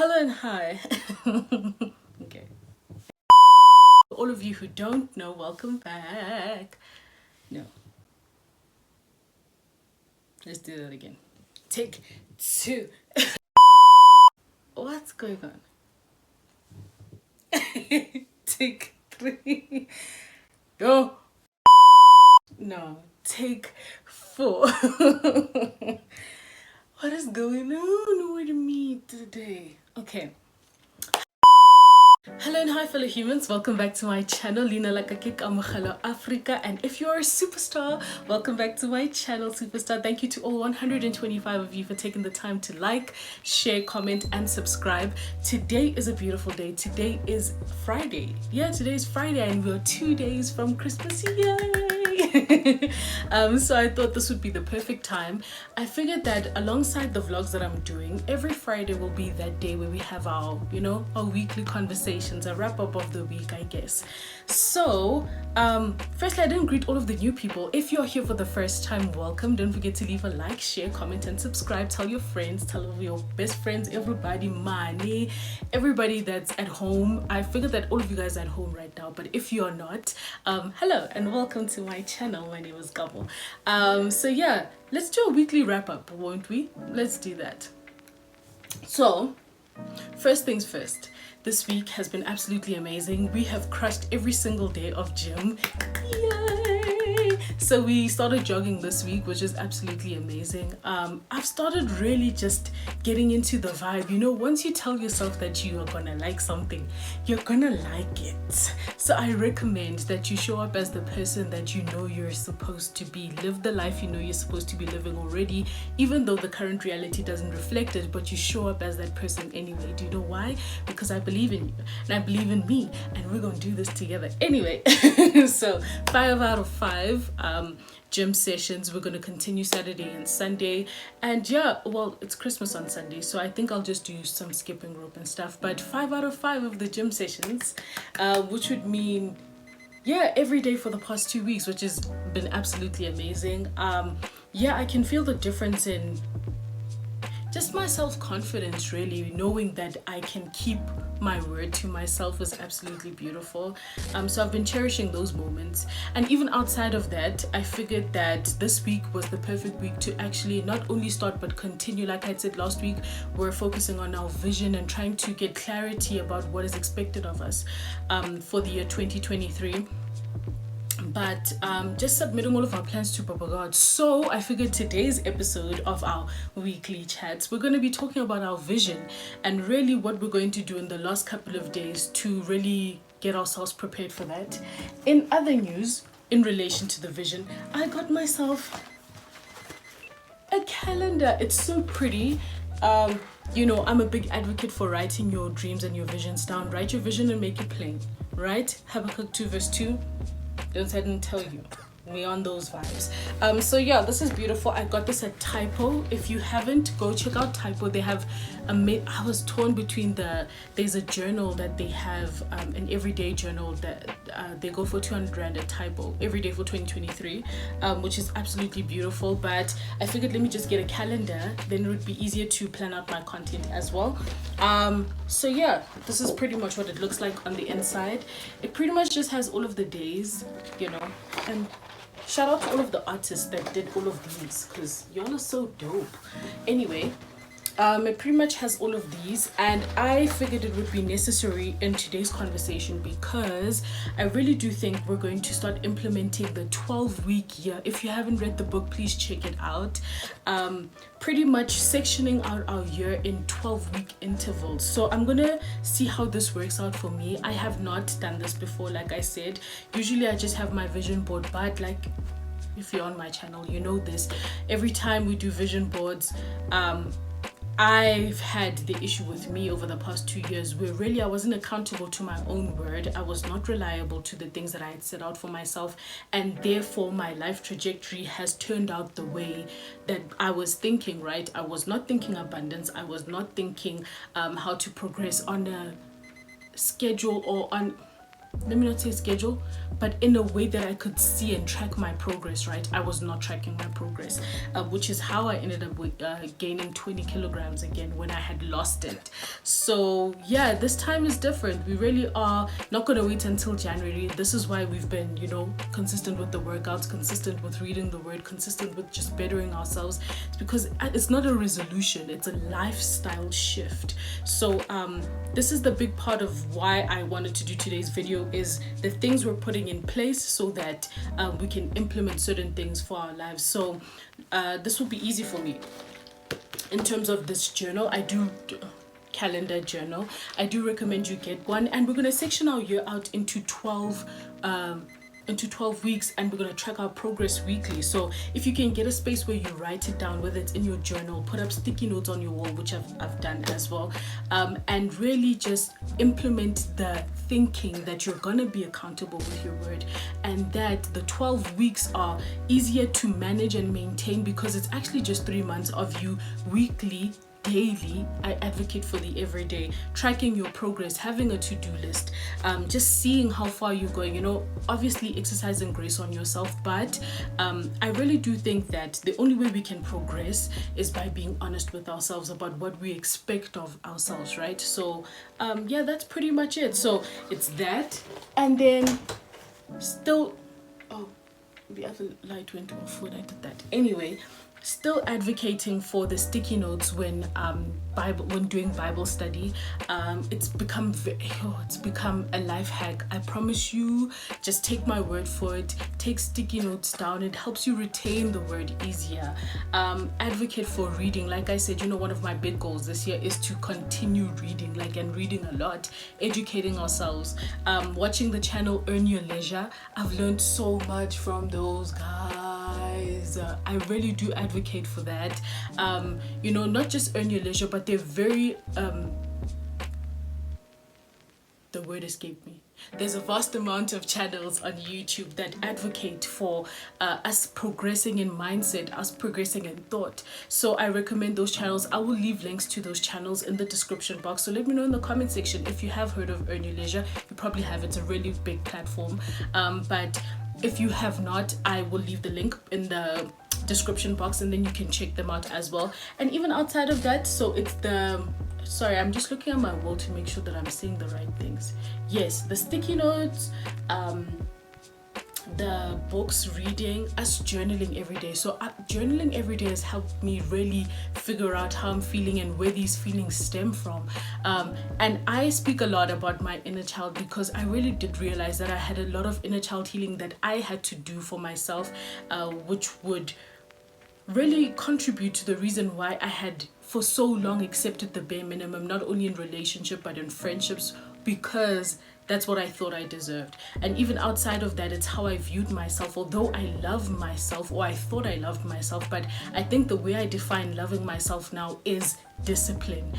Hello and hi. Okay. All of you who don't know, welcome back. No. Let's do that again. Take two. What's going on? Take three. Go. No. Take four. What is going on with me today? Okay. Hello and hi fellow humans, welcome back to my channel, Lina Lakakik Amagalo Africa, and if you're a superstar, welcome back to my channel, Superstar. Thank you to all 125 of you for taking the time to like, share, comment and subscribe. Today is a beautiful day. Today is Friday. Yeah, today is Friday and we're 2 days from Christmas. Yay! So I thought this would be the perfect time. I figured that alongside the vlogs that I'm doing, every Friday will be that day where we have our weekly conversations, a wrap up of the week, I guess. So firstly, I didn't greet all of the new people. If you're here for the first time, welcome. Don't forget to leave a like, share, comment and subscribe. Tell your friends, tell all your best friends, everybody, money, everybody that's at home. I figured that all of you guys are at home right now, but if you're not, hello and welcome to my channel. My name is Gabo. So yeah, let's do a weekly wrap up, won't we? Let's do that. So first things first, this week has been absolutely amazing. We have crushed every single day of gym. Yay! So we started jogging this week, which is absolutely amazing. I've started really just getting into the vibe. You know, once you tell yourself that you are gonna like something, you're gonna like it. So I recommend that you show up as the person that you know you're supposed to be. Live the life you know you're supposed to be living already, even though the current reality doesn't reflect it, but you show up as that person anyway. Do you know why? Because I believe in you and I believe in me and we're gonna do this together anyway. So 5 out of 5 gym sessions. We're going to continue Saturday and Sunday, and yeah, well, it's Christmas on Sunday, so I think I'll just do some skipping rope and stuff. But 5 out of 5 of the gym sessions, which would mean every day for the past 2 weeks, which has been absolutely amazing. I can feel the difference in just my self-confidence, really. Knowing that I can keep my word to myself is absolutely beautiful. So I've been cherishing those moments, and even outside of that, I figured that this week was the perfect week to actually not only start but continue. Like I said last week, we're focusing on our vision and trying to get clarity about what is expected of us for the year 2023. But just submitting all of our plans to Papa God. So I figured today's episode of our weekly chats, we're going to be talking about our vision and really what we're going to do in the last couple of days to really get ourselves prepared for that. In other news, in relation to the vision, I got myself a calendar. It's so pretty. You know, I'm a big advocate for writing your dreams and your visions down. Write your vision and make it plain, right? Habakkuk 2 verse 2. Don't I didn't tell you. We're on those vibes. So yeah, this is beautiful. I got this at Typo. If you haven't, go check out Typo. They have I was torn between there's a journal that they have, an everyday journal that they go for 200 Rand at Typo every day for 2023, which is absolutely beautiful. But I figured let me just get a calendar, then it would be easier to plan out my content as well. So yeah, this is pretty much what it looks like on the inside. It pretty much just has all of the days, you know, and shout out to all of the artists that did all of these, because y'all are so dope. Anyway, it pretty much has all of these, and I figured it would be necessary in today's conversation because I really do think we're going to start implementing the 12-week year. If you haven't read the book, please check it out. Pretty much sectioning out our year in 12-week intervals. So I'm gonna see how this works out for me. I have not done this before, like I said. Usually I just have my vision board, but like if you're on my channel, you know this. Every time we do vision boards, I've had the issue with me over the past 2 years where really I wasn't accountable to my own word. I was not reliable to the things that I had set out for myself, and therefore my life trajectory has turned out the way that I was thinking, right? I was not thinking abundance. I was not thinking how to progress on a schedule or on let me not say schedule, but in a way that I could see and track my progress, right? I was not tracking my progress, which is how I ended up with gaining 20 kilograms again when I had lost it. So yeah, this time is different. We really are not going to wait until January. This is why we've been, you know, consistent with the workouts, consistent with reading the word, consistent with just bettering ourselves. It's because it's not a resolution, it's a lifestyle shift. So this is the big part of why I wanted to do today's video, is the things we're putting in place so that we can implement certain things for our lives. So this will be easy for me. In terms of this journal, I do calendar journal, I do recommend you get one, and we're going to section our year out into 12 weeks, and we're going to track our progress weekly. So if you can get a space where you write it down, whether it's in your journal, put up sticky notes on your wall, which I've done as well, and really just implement the thinking that you're going to be accountable with your word, and that the 12 weeks are easier to manage and maintain because it's actually just 3 months of you weekly, daily. I advocate for the everyday, tracking your progress, having a to-do list, just seeing how far you're going, you know, obviously exercising grace on yourself. But I really do think that the only way we can progress is by being honest with ourselves about what we expect of ourselves, right? So yeah, that's pretty much it. So it's that, and then still, oh, the other light went off when I did that. Anyway, still advocating for the sticky notes when doing Bible study. It's become a life hack. I promise you, just take my word for it. Take sticky notes down. It helps you retain the word easier. Advocate for reading. Like I said, you know, one of my big goals this year is to continue reading, and reading a lot, educating ourselves, watching the channel Earn Your Leisure. I've learned so much from those guys. I really do advocate for that. You know, not just Earn Your Leisure, but they're very the word escaped me. There's a vast amount of channels on YouTube that advocate for us progressing in mindset, us progressing in thought. So I recommend those channels. I will leave links to those channels in the description box. So let me know in the comment section if you have heard of Earn Your Leisure. You probably have. It's a really big platform. But if you have not, I will leave the link in the description box, and then you can check them out as well. And even outside of that, so it's sorry, I'm just looking at my wall to make sure that I'm saying the right things. Yes, the sticky notes, the books, reading, us journaling every day. So journaling every day has helped me really figure out how I'm feeling and where these feelings stem from. And I speak a lot about my inner child because I really did realize that I had a lot of inner child healing that I had to do for myself, which would really contribute to the reason why I had for so long accepted the bare minimum, not only in relationship but in friendships, because that's what I thought I deserved. And even outside of that, it's how I viewed myself. Although I love myself, or I thought I loved myself, but I think the way I define loving myself now is discipline.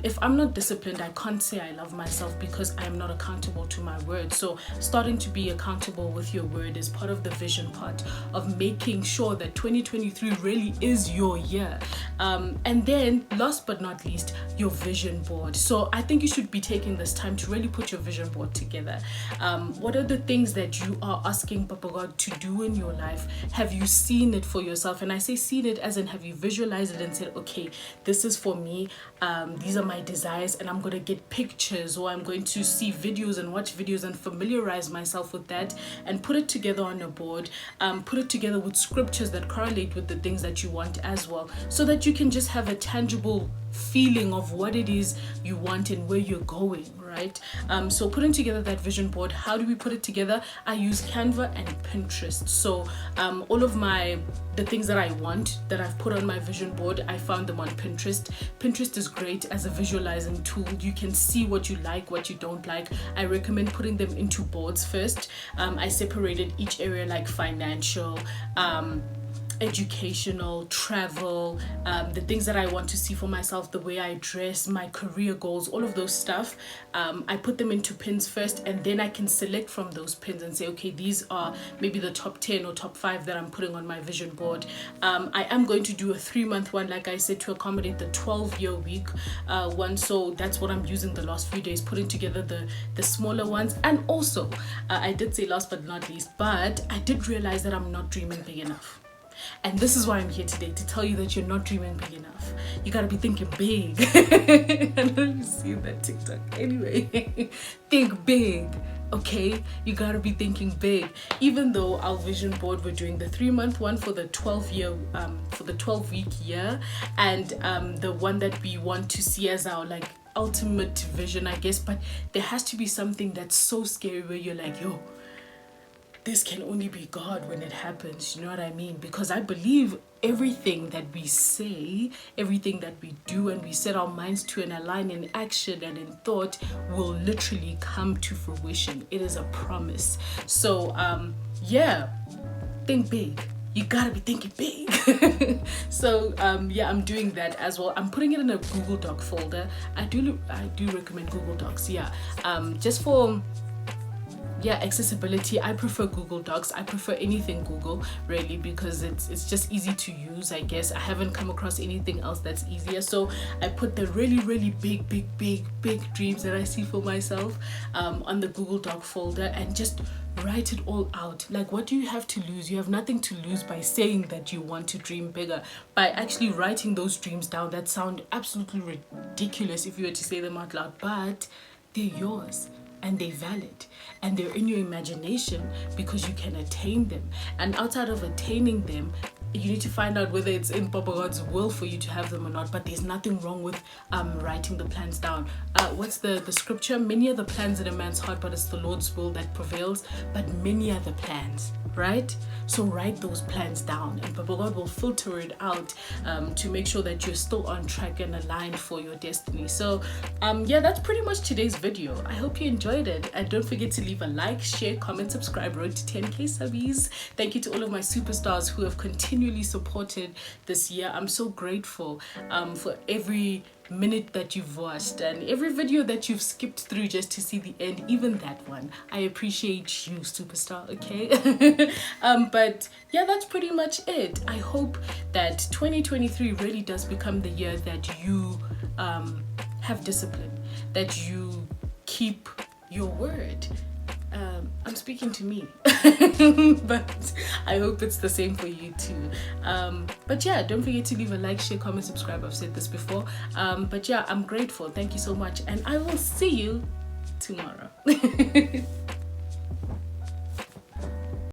If I'm not disciplined, I can't say I love myself because I am not accountable to my word. So starting to be accountable with your word is part of the vision part of making sure that 2023 really is your year. And then last but not least, your vision board. So I think you should be taking this time to really put your vision board together. What are the things that you are asking Papa God to do in your life? Have you seen it for yourself? And I say seen it as in, have you visualized it and said, okay, this is for me, these are my desires, and I'm going to get pictures, or I'm going to see videos and watch videos and familiarize myself with that and put it together on a board, put it together with scriptures that correlate with the things that you want as well, so that you can just have a tangible feeling of what it is you want and where you're going, right? So putting together that vision board, how do we put it together? I use Canva and Pinterest. So all of the things that I want that I've put on my vision board, I found them on Pinterest. Pinterest is great as a visualizing tool. You can see what you like, what you don't like. I recommend putting them into boards first. I separated each area, like financial, educational, travel, the things that I want to see for myself, the way I dress, my career goals, all of those stuff. I put them into pins first, and then I can select from those pins and say, okay, these are maybe the top 10 or top 5 that I'm putting on my vision board. I am going to do a 3-month one, like I said, to accommodate the 12-year week one. So that's what I'm using the last few days, putting together the smaller ones. And also, I did say last but not least, but I did realize that I'm not dreaming big enough. And this is why I'm here today, to tell you that you're not dreaming big enough. You gotta be thinking big. I know you've seen that TikTok. Anyway, think big, okay? You gotta be thinking big. Even though our vision board, we're doing the 3-month one for the 12-year, for the 12-week year, and the one that we want to see as our like ultimate vision, I guess. But there has to be something that's so scary where you're like, yo, this can only be God when it happens, you know what I mean? Because I believe everything that we say, everything that we do, and we set our minds to and align in action and in thought will literally come to fruition. It is a promise. So, yeah, think big. You gotta be thinking big. So yeah, I'm doing that as well. I'm putting it in a Google Doc folder. I do recommend Google Docs, yeah. Just for accessibility, I prefer Google Docs. I prefer anything Google, really, because it's just easy to use, I guess. I haven't come across anything else that's easier. So I put the really big dreams that I see for myself on the Google Doc folder, and just write it all out. Like, what do you have to lose? You have nothing to lose by saying that you want to dream bigger. By actually writing those dreams down that sound absolutely ridiculous if you were to say them out loud, but they're yours. And they're valid, and they're in your imagination because you can attain them. And outside of attaining them, you need to find out whether it's in Papa God's will for you to have them or not. But there's nothing wrong with writing the plans down. What's the scripture? Many are the plans in a man's heart, but it's the Lord's will that prevails. But many are the plans, right? So write those plans down, and Papa God will filter it out to make sure that you're still on track and aligned for your destiny. So yeah, that's pretty much today's video. I hope you enjoyed it, and don't forget to leave a like, share, comment, subscribe. Road to 10k subbies. Thank you to all of my superstars who have continually supported this year. I'm so grateful for every minute that you've watched and every video that you've skipped through just to see the end, even that one. I appreciate you, superstar, okay? But yeah, that's pretty much it. I hope that 2023 really does become the year that you have discipline, that you keep your word. I'm speaking to me, but I hope it's the same for you too. But yeah, don't forget to leave a like, share, comment, subscribe. I've said this before. But yeah, I'm grateful. Thank you so much, and I will see you tomorrow.